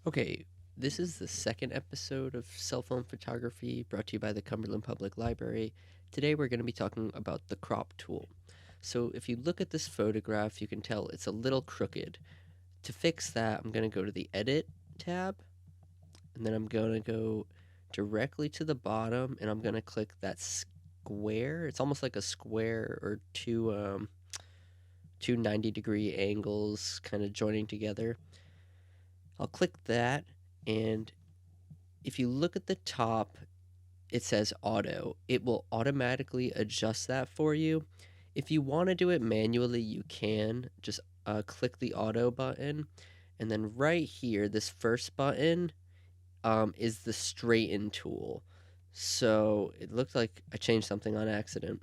Okay, this is the second episode of Cell Phone Photography brought to you by the Cumberland Public Library. Today we're going to be talking about the crop tool. So if you look at this photograph, you can tell it's a little crooked. To fix that, I'm going to go to the Edit tab, and then I'm going to go directly to the bottom, and I'm going to click that square. It's almost like a square or two 90-degree angles kind of joining together. I'll click that, and if you look at the top, it says auto. It will automatically adjust that for you. If you want to do it manually, you can. Just click the auto button. And then right here, this first button is the straighten tool. So it looked like I changed something on accident.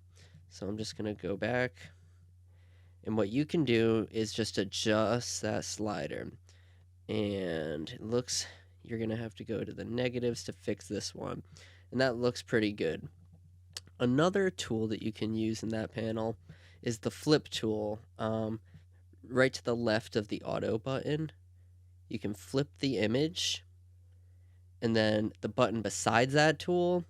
So I'm just going to go back. And what you can do is just adjust that slider. And it looks you're going to have to go to the negatives to fix this one. And that looks pretty good. Another tool that you can use in that panel is the flip tool. Right to the left of the auto button, you can flip the image, and then the button beside that tool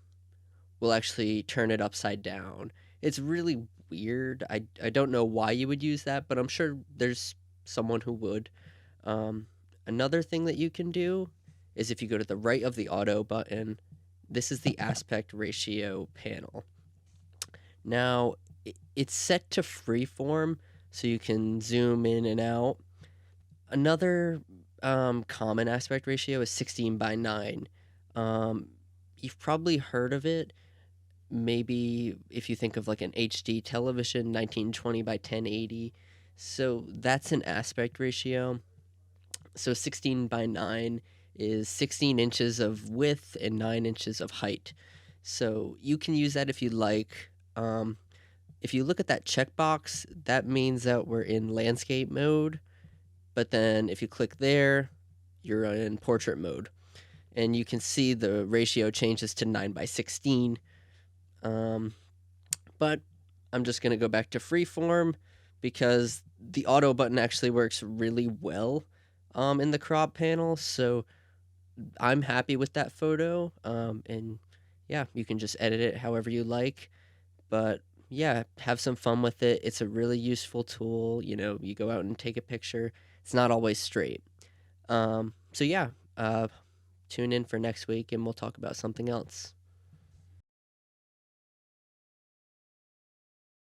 will actually turn it upside down. It's really weird. I don't know why you would use that, but I'm sure there's someone who would. Another thing that you can do is if you go to the right of the auto button, this is the aspect ratio panel. Now, it's set to freeform, so you can zoom in and out. Another common aspect ratio is 16:9. You've probably heard of it. Maybe if you think of like an HD television, 1920 by 1080. So that's an aspect ratio. So 16:9 is 16 inches of width and 9 inches of height. So you can use that if you like. If you look at that checkbox, that means that we're in landscape mode. But then if you click there, you're in portrait mode. And you can see the ratio changes to 9:16. But I'm just going to go back to freeform because the auto button actually works really well in the crop panel. So I'm happy with that photo. And yeah, you can just edit it however you like. But yeah, have some fun with it. It's a really useful tool. You go out and take a picture. It's not always straight. So yeah, tune in for next week and we'll talk about something else.